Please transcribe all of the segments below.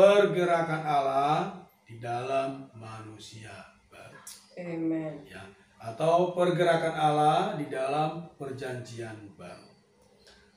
pergerakan Allah di dalam manusia baru. Amen. Ya, atau pergerakan Allah di dalam perjanjian baru.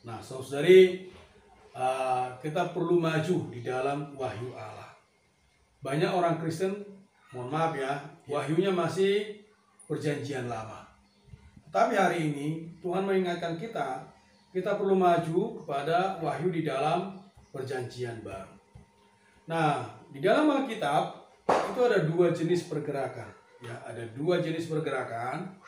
Nah, saudari, kita perlu maju di dalam wahyu Allah. Banyak orang Kristen, mohon maaf ya, wahyunya masih perjanjian lama. Tapi hari ini Tuhan mengingatkan kita perlu maju kepada wahyu di dalam perjanjian baru. Nah, di dalam Alkitab itu ada dua jenis pergerakan. Ya, ada dua jenis pergerakan.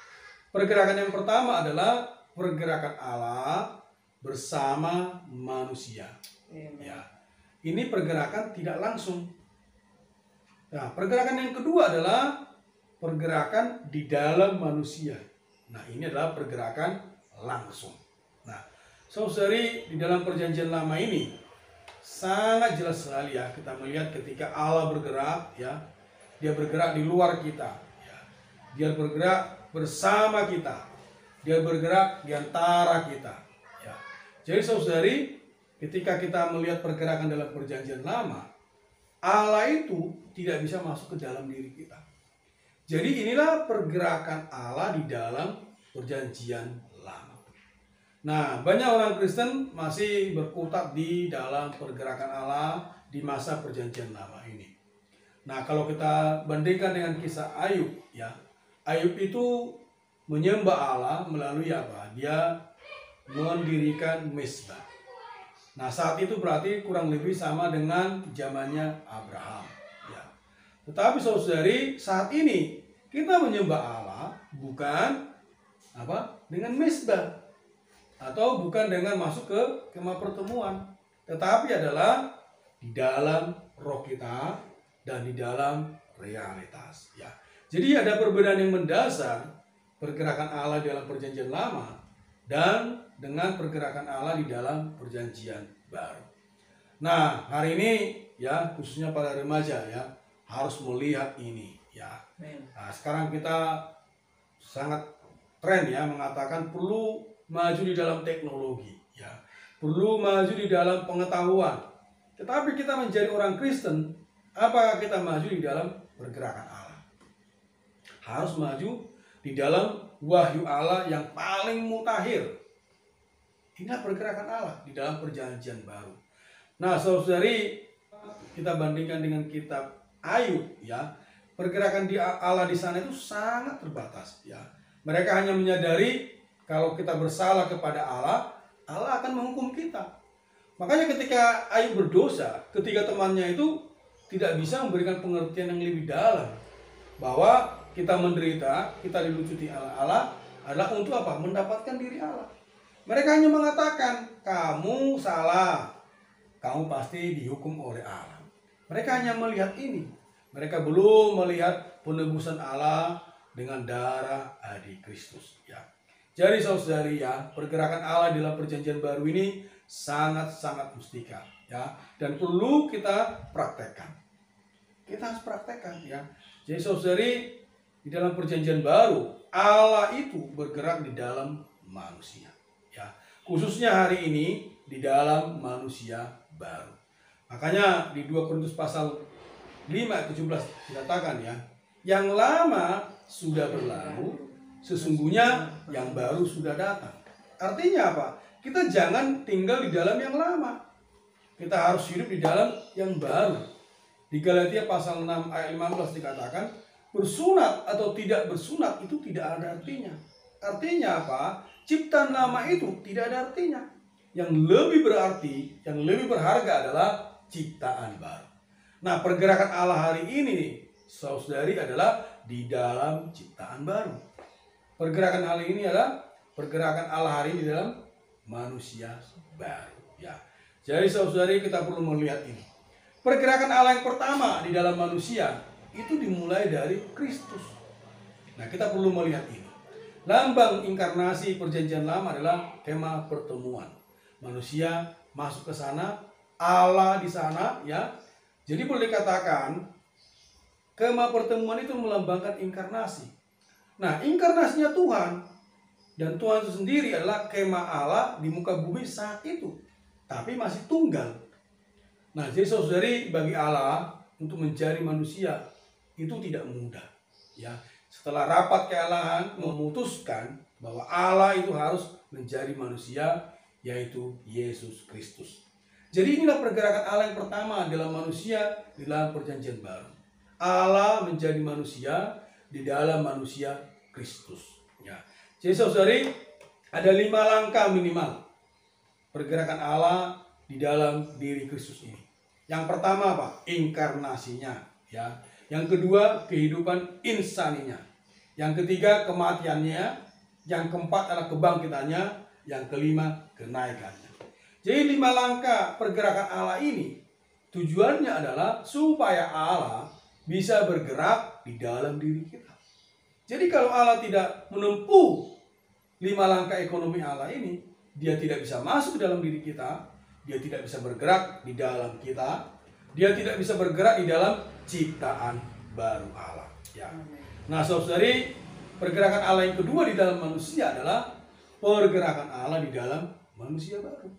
Pergerakan yang pertama adalah pergerakan Allah bersama manusia. Ya, ini pergerakan tidak langsung. Nah, pergerakan yang kedua adalah pergerakan di dalam manusia. Nah, ini adalah pergerakan langsung. Nah, saudari, di dalam perjanjian lama ini sangat jelas sekali ya, kita melihat ketika Allah bergerak, ya, dia bergerak di luar kita, ya. Dia bergerak bersama kita, dia bergerak di antara kita. Jadi saudari, ketika kita melihat pergerakan dalam perjanjian lama, Allah itu tidak bisa masuk ke dalam diri kita. Jadi inilah pergerakan Allah di dalam perjanjian lama. Nah, banyak orang Kristen masih berkutat di dalam pergerakan Allah di masa perjanjian lama ini. Nah, kalau kita bandingkan dengan kisah Ayub, ya, Ayub itu menyembah Allah melalui apa? Dia mendirikan mezbah. Nah, saat itu berarti kurang lebih sama dengan zamannya Abraham. Ya. Tetapi saudari, saat ini kita menyembah Allah bukan apa? Dengan mezbah atau bukan dengan masuk ke kemah pertemuan, tetapi adalah di dalam roh kita dan di dalam realitas. Ya. Jadi ada perbedaan yang mendasar pergerakan Allah dalam perjanjian lama dan dengan pergerakan Allah di dalam perjanjian baru. Nah, hari ini ya, khususnya para remaja ya, harus melihat ini ya. Nah, sekarang kita sangat tren ya mengatakan perlu maju di dalam teknologi ya, perlu maju di dalam pengetahuan. Tetapi kita menjadi orang Kristen, apakah kita maju di dalam pergerakan Allah? Harus maju di dalam wahyu Allah yang paling mutakhir. Inilah pergerakan Allah di dalam perjanjian baru. Nah, saudari, kita bandingkan dengan kitab Ayub ya, pergerakan di Allah di sana itu sangat terbatas ya. Mereka hanya menyadari kalau kita bersalah kepada Allah, Allah akan menghukum kita. Makanya ketika Ayub berdosa, ketiga temannya itu tidak bisa memberikan pengertian yang lebih dalam bahwa kita menderita, kita dilucuti Allah adalah untuk apa? Mendapatkan diri Allah. Mereka hanya mengatakan, kamu salah, kamu pasti dihukum oleh Allah. Mereka hanya melihat ini. Mereka belum melihat penebusan Allah dengan darah adik Kristus. Ya. Jadi saudari ya, pergerakan Allah dalam perjanjian baru ini sangat-sangat mustika. Ya. Dan perlu kita praktekkan. Kita harus praktekkan. Ya. Jadi saudari, di dalam perjanjian baru, Allah itu bergerak di dalam manusia. Ya, khususnya hari ini di dalam manusia baru. Makanya di 2 Korintus pasal 5:17 dikatakan ya, yang lama sudah berlalu, sesungguhnya yang baru sudah datang. Artinya apa? Kita jangan tinggal di dalam yang lama. Kita harus hidup di dalam yang baru. Di Galatia pasal 6 ayat 15 dikatakan, bersunat atau tidak bersunat itu tidak ada artinya. Artinya apa? Ciptaan lama itu tidak ada artinya. Yang lebih berarti, yang lebih berharga adalah ciptaan baru. Nah, pergerakan Allah hari ini, saudari, adalah di dalam ciptaan baru. Pergerakan hari ini adalah pergerakan Allah hari ini di dalam manusia baru. Ya. Jadi saudari, kita perlu melihat ini. Pergerakan Allah yang pertama di dalam manusia itu dimulai dari Kristus. Nah, kita perlu melihat ini. Lambang inkarnasi perjanjian lama adalah kemah pertemuan. Manusia masuk ke sana, Allah di sana, ya. Jadi boleh dikatakan kemah pertemuan itu melambangkan inkarnasi. Nah, inkarnasinya Tuhan dan Tuhan itu sendiri adalah kemah Allah di muka bumi saat itu, tapi masih tunggal. Nah, jadi saudari, bagi Allah untuk menjadi manusia itu tidak mudah. Ya, setelah rapat kealahan memutuskan bahwa Allah itu harus menjadi manusia, yaitu Yesus Kristus. Jadi inilah pergerakan Allah yang pertama dalam manusia di dalam perjanjian baru. Allah menjadi manusia di dalam manusia Kristus. Ya. Jadi saudari, ada 5 langkah minimal pergerakan Allah di dalam diri Kristus ini. Yang pertama apa? Inkarnasinya, ya. Yang kedua, kehidupan insaninya. Yang ketiga, kematiannya. Yang keempat adalah kebangkitannya. Yang kelima, kenaikannya. Jadi 5 langkah pergerakan Allah ini tujuannya adalah supaya Allah bisa bergerak di dalam diri kita. Jadi kalau Allah tidak menempuh 5 langkah ekonomi Allah ini, dia tidak bisa masuk ke dalam diri kita. Dia tidak bisa bergerak di dalam kita. Dia tidak bisa bergerak di dalam ciptaan baru Allah. Ya. Nah, saudari, pergerakan Allah yang kedua di dalam manusia adalah pergerakan Allah di dalam manusia baru.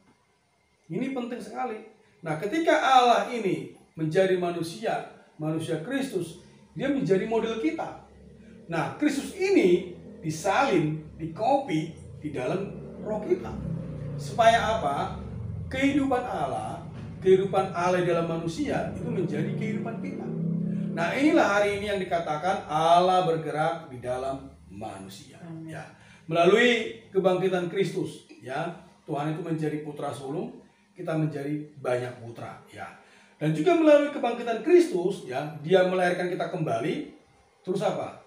Ini penting sekali. Nah, ketika Allah ini menjadi manusia, manusia Kristus, dia menjadi model kita. Nah, Kristus ini disalin, dikopi di dalam roh kita. Supaya apa? Kehidupan Allah di dalam manusia itu menjadi kehidupan kita. Nah, inilah hari ini yang dikatakan Allah bergerak di dalam manusia. Ya, melalui kebangkitan Kristus, ya, Tuhan itu menjadi putra sulung, kita menjadi banyak putra, ya. Dan juga melalui kebangkitan Kristus, ya, dia melahirkan kita kembali. Terus apa?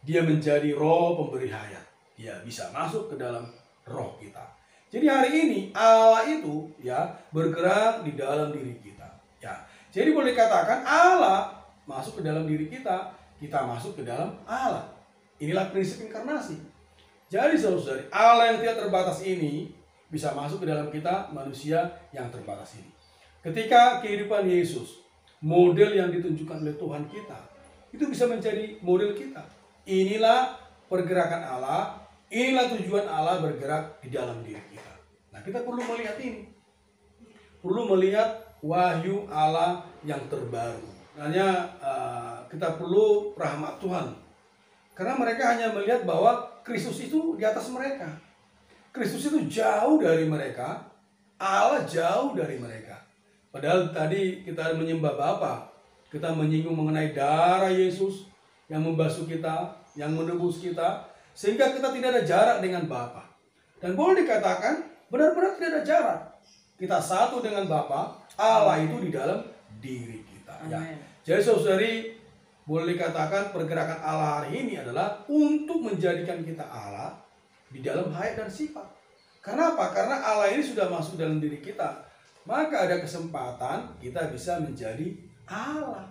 Dia menjadi roh pemberi hayat. Dia bisa masuk ke dalam roh kita. Jadi hari ini Allah itu, ya, bergerak di dalam diri kita. Ya. Jadi boleh dikatakan Allah masuk ke dalam diri kita, kita masuk ke dalam Allah. Inilah prinsip inkarnasi. Jadi saudara, Allah yang tidak terbatas ini bisa masuk ke dalam kita, manusia yang terbatas ini. Ketika kehidupan Yesus, model yang ditunjukkan oleh Tuhan kita, itu bisa menjadi model kita. Inilah pergerakan Allah, inilah tujuan Allah bergerak di dalam diri kita. Nah, kita perlu melihat ini. Perlu melihat wahyu Allah yang terbaru. Hanya kita perlu rahmat Tuhan. Karena mereka hanya melihat bahwa Kristus itu di atas mereka. Kristus itu jauh dari mereka. Allah jauh dari mereka. Padahal tadi kita menyembah Bapa. Kita menyinggung mengenai darah Yesus yang membasuh kita, yang menebus kita. Sehingga kita tidak ada jarak dengan Bapa. Dan boleh dikatakan benar-benar tidak ada jarak. Kita satu dengan Bapa, Allah itu di dalam diri kita. Ya. Jadi saudari, boleh dikatakan pergerakan Allah hari ini adalah untuk menjadikan kita Allah di dalam hayat dan sifat. Karena apa? Karena Allah ini sudah masuk dalam diri kita. Maka ada kesempatan kita bisa menjadi Allah.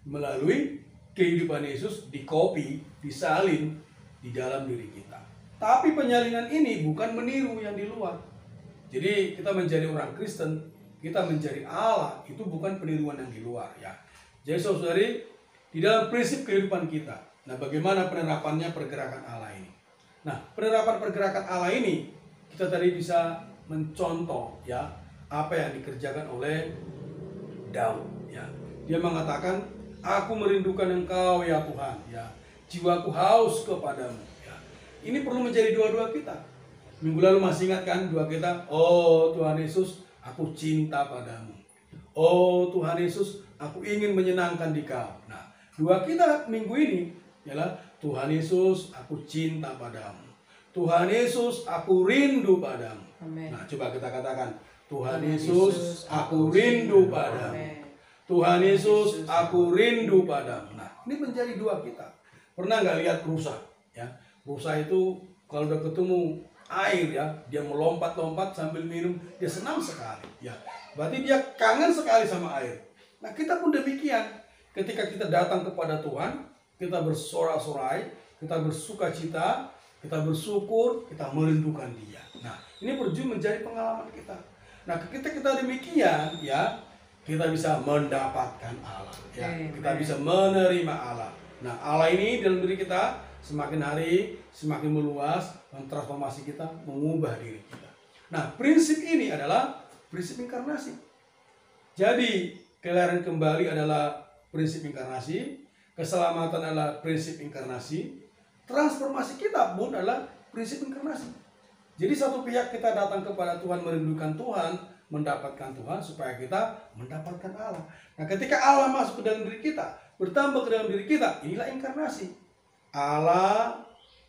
Melalui kehidupan Yesus dikopi, disalin di dalam diri kita. Tapi penyalinan ini bukan meniru yang di luar. Jadi kita menjadi orang Kristen, kita menjadi Allah, itu bukan peniruan yang di luar, ya. Jadi saudari, di dalam prinsip kehidupan kita, nah bagaimana penerapannya pergerakan Allah ini? Nah, penerapan pergerakan Allah ini kita tadi bisa mencontoh, ya, apa yang dikerjakan oleh Daud, ya. Dia mengatakan, aku merindukan Engkau ya Tuhan, ya. Jiwaku haus kepadamu. Ini perlu menjadi doa-doa kita. Minggu lalu masih ingat kan doa kita? Oh Tuhan Yesus, aku cinta padamu. Oh Tuhan Yesus, aku ingin menyenangkan Dikau. Nah, doa kita minggu ini ialah Tuhan Yesus, aku cinta padamu. Tuhan Yesus, aku rindu padamu. Amen. Nah, coba kita katakan, Tuhan Yesus, aku rindu padamu. Amen. Tuhan Yesus, aku rindu padamu. Nah, ini menjadi doa kita. Pernah nggak lihat rusa? Ya. Rusa itu kalau udah ketemu air, ya, dia melompat-lompat sambil minum, dia senang sekali, ya. Berarti dia kangen sekali sama air. Nah, kita pun demikian. Ketika kita datang kepada Tuhan, kita bersorak-sorai, kita bersuka cita, kita bersyukur, kita merindukan Dia. Nah, ini perlu menjadi pengalaman kita. Nah, ketika kita demikian, ya, kita bisa mendapatkan Allah, ya. Kita bisa menerima Allah. Nah, Allah ini dalam diri kita semakin hari semakin meluas, mentransformasi kita, mengubah diri kita. Nah, prinsip ini adalah prinsip inkarnasi. Jadi kelahiran kembali adalah prinsip inkarnasi, keselamatan adalah prinsip inkarnasi, transformasi kita pun adalah prinsip inkarnasi. Jadi satu pihak kita datang kepada Tuhan, merindukan Tuhan, mendapatkan Tuhan supaya kita mendapatkan Allah. Nah, ketika Allah masuk ke dalam diri kita, bertambah ke dalam diri kita, inilah inkarnasi. Allah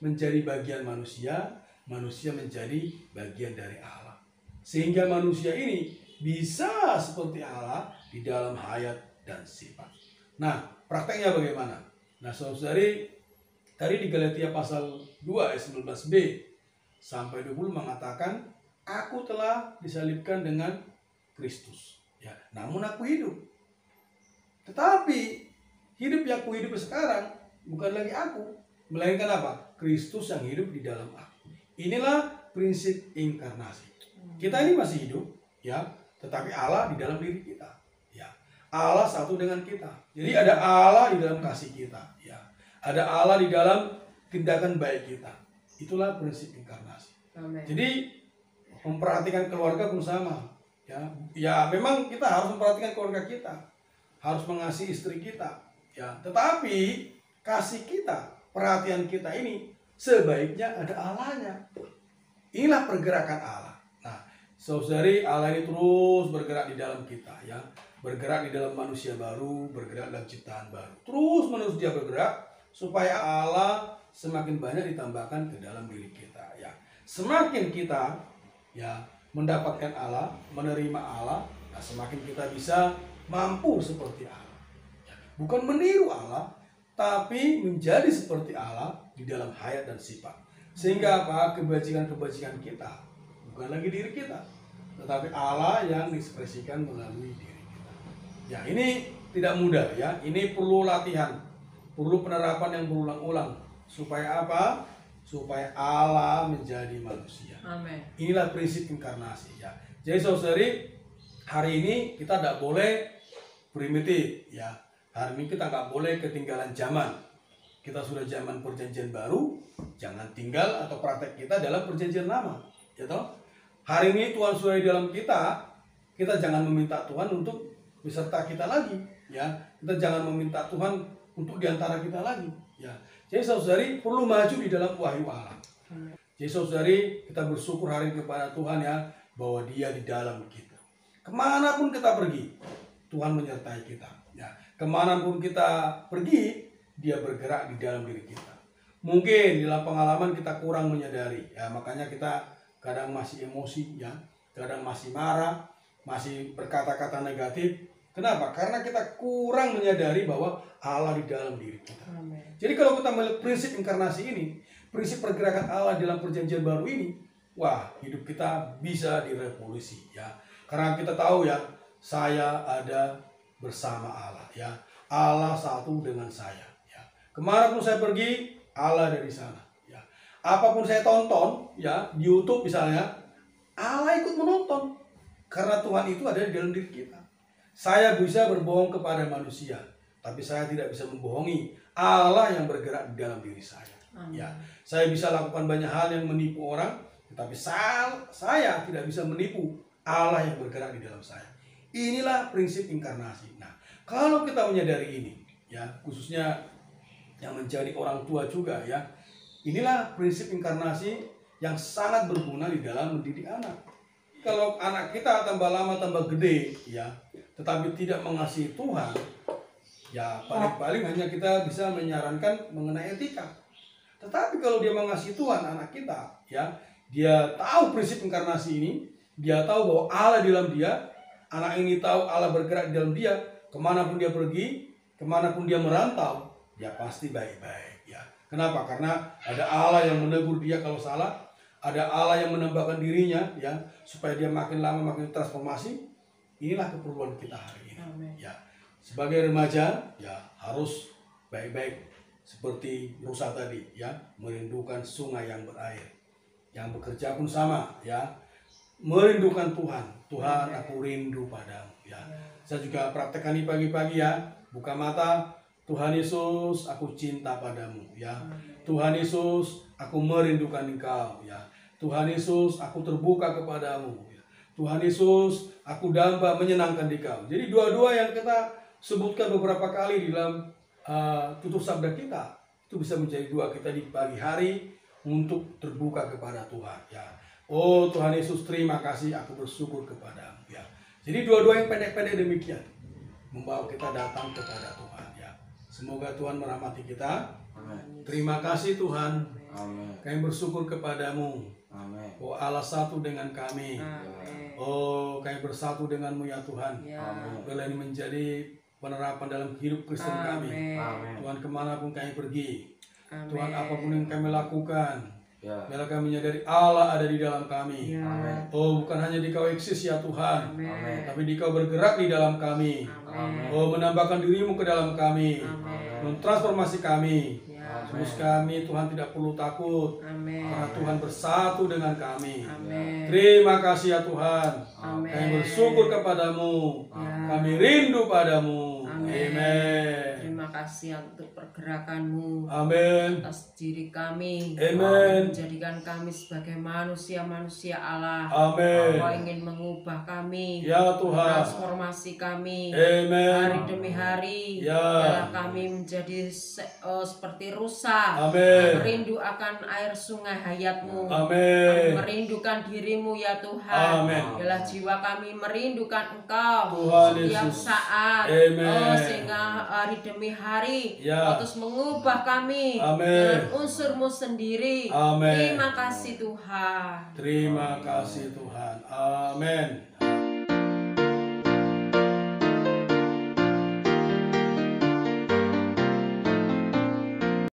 menjadi bagian manusia, manusia menjadi bagian dari Allah. Sehingga manusia ini bisa seperti Allah di dalam hayat dan sifat. Nah, prakteknya bagaimana? Nah, saudari, tadi di Galatia pasal 2 ayat 19b sampai 20 mengatakan, aku telah disalibkan dengan Kristus. Ya, namun aku hidup. Tetapi hidup yang aku hidup sekarang bukan lagi aku, melainkan apa? Kristus yang hidup di dalam aku. Inilah prinsip inkarnasi. Kita ini masih hidup, ya, tetapi Allah di dalam diri kita. Ya, Allah satu dengan kita. Jadi ada Allah di dalam kasih kita. Ya, ada Allah di dalam tindakan baik kita. Itulah prinsip inkarnasi. Amen. Jadi memperhatikan keluarga pun sama. Ya, memang kita harus memperhatikan keluarga kita, harus mengasihi istri kita. Ya, tetapi kasih kita, perhatian kita ini sebaiknya ada Allahnya. Inilah pergerakan Allah. Nah, saudari, Allah ini terus bergerak di dalam kita, ya, bergerak di dalam manusia baru, bergerak dalam ciptaan baru. Terus menerus dia bergerak supaya Allah semakin banyak ditambahkan ke dalam diri kita. Ya, semakin kita, ya, mendapatkan Allah, menerima Allah, nah, semakin kita bisa mampu seperti Allah. Ya, bukan meniru Allah, tapi menjadi seperti Allah di dalam hayat dan sifat. Sehingga apa? Kebajikan-kebajikan kita bukan lagi diri kita, tetapi Allah yang diekspresikan melalui diri kita. Ya, ini tidak mudah, ya. Ini perlu latihan, perlu penerapan yang berulang-ulang. Supaya apa? Supaya Allah menjadi manusia. Amen. Inilah prinsip inkarnasi, ya. Jadi saudari, hari ini kita tidak boleh primitif, ya. Hari ini kita nggak boleh ketinggalan zaman. Kita sudah zaman perjanjian baru, jangan tinggal atau praktek kita dalam perjanjian lama, ya toh. Hari ini Tuhan sudah di dalam kita jangan meminta Tuhan untuk beserta kita lagi, ya. Kita jangan meminta Tuhan untuk diantara kita lagi, ya. Jadi saudari perlu maju di dalam wahyu Allah. Jadi saudari, kita bersyukur hari ini kepada Tuhan, ya, bahwa Dia di dalam kita. Kemanapun kita pergi, Tuhan menyertai kita. Ya, kemanapun kita pergi, Dia bergerak di dalam diri kita. Mungkin di dalam pengalaman kita kurang menyadari, ya, makanya kita kadang masih emosi, ya, kadang masih marah, masih berkata-kata negatif. Kenapa? Karena kita kurang menyadari bahwa Allah di dalam diri kita. Amen. Jadi kalau kita melihat prinsip inkarnasi ini, prinsip pergerakan Allah dalam perjanjian baru ini, wah, hidup kita bisa direvolusi, ya. Karena kita tahu, ya, saya ada bersama Allah, ya. Allah satu dengan saya, ya. Kemanapun saya pergi, Allah ada di sana, ya. Apapun saya tonton, ya, di YouTube misalnya, Allah ikut menonton. Karena Tuhan itu ada di dalam diri kita. Saya bisa berbohong kepada manusia, tapi saya tidak bisa membohongi Allah yang bergerak di dalam diri saya. Ya, saya bisa lakukan banyak hal yang menipu orang, tetapi saya tidak bisa menipu Allah yang bergerak di dalam saya. Inilah prinsip inkarnasi. Nah, kalau kita menyadari ini, ya, khususnya yang menjadi orang tua juga, ya, inilah prinsip inkarnasi yang sangat berguna di dalam mendidik anak. Kalau anak kita tambah lama tambah gede, ya, tetapi tidak mengasihi Tuhan, ya, paling-paling hanya kita bisa menyarankan mengenai etika. Tetapi kalau dia mengasihi Tuhan, anak kita, ya, dia tahu prinsip inkarnasi ini, dia tahu bahwa Allah di dalam dia, anak ini tahu Allah bergerak di dalam dia, kemanapun dia pergi, kemanapun dia merantau, dia pasti baik-baik, ya. Kenapa? Karena ada Allah yang menegur dia kalau salah, ada Allah yang menambahkan dirinya, ya, supaya dia makin lama makin transformasi. Inilah keperluan kita hari ini. Amen. Ya, sebagai remaja, ya, harus baik-baik seperti Rusa tadi, ya, merindukan sungai yang berair. Yang bekerja pun sama, ya, merindukan Tuhan. Tuhan, aku rindu padamu, ya. Saya juga praktekkan ini pagi-pagi, ya, buka mata, Tuhan Yesus, aku cinta padamu, ya. Tuhan Yesus, aku merindukan Engkau, ya. Tuhan Yesus, aku terbuka kepadamu, ya. Tuhan Yesus, aku damba menyenangkan Dikau. Jadi dua-dua yang kita sebutkan beberapa kali di dalam tutup sabda kita, itu bisa menjadi doa kita di pagi hari untuk terbuka kepada Tuhan. Ya, oh Tuhan Yesus, terima kasih, aku bersyukur kepadamu. Ya, jadi dua-dua yang pendek-pendek demikian membawa kita datang kepada Tuhan. Ya, semoga Tuhan merahmati kita. Amin. Terima kasih Tuhan. Amin. Kami bersyukur kepadamu. Amin. Oh Allah, satu dengan kami. Amin. Oh, kami bersatu denganmu ya Tuhan. Ya. Amin. Biarlah ini menjadi penerapan dalam hidup Kristen kami. Amin. Tuhan, kemanapun kami pergi, Amin. Tuhan, apapun yang kami lakukan, Ya. biarlah kami menyadari Allah ada di dalam kami. Ya. Amin. Oh, bukan hanya Dikau eksis ya Tuhan, Amin. tapi Dikau bergerak di dalam kami. Amin. Oh, menambahkan dirimu ke dalam kami, Amin. mentransformasi kami. Ya. Terus kami, Tuhan, tidak perlu takut, Amin. karena Tuhan bersatu dengan kami. Amin. Terima kasih ya Tuhan. Amin. Kami bersyukur kepadamu. Ya. Kami rindu padamu. Amin. Amin. Terima kasih untuk pergerakan-Mu Amin. atas diri kami. Amin. Menjadikan kami sebagai manusia-manusia Allah. Amin. Kau ingin mengubah kami. Ya Tuhan. Transformasi kami. Amin. Hari demi hari. Ya. Biarlah kami menjadi seperti rusa. Amin. Merindu akan air sungai hayat-Mu. Amin. Kami merindukan diri-Mu ya Tuhan. Amin. Biarlah jiwa kami merindukan Engkau Tuhan setiap Yesus. saat. Amin. Sehingga hari demi hari Ya. terus mengubah kami Amin. dengan unsur-Mu sendiri. Amin. Terima kasih Tuhan. Terima kasih Tuhan. Amin.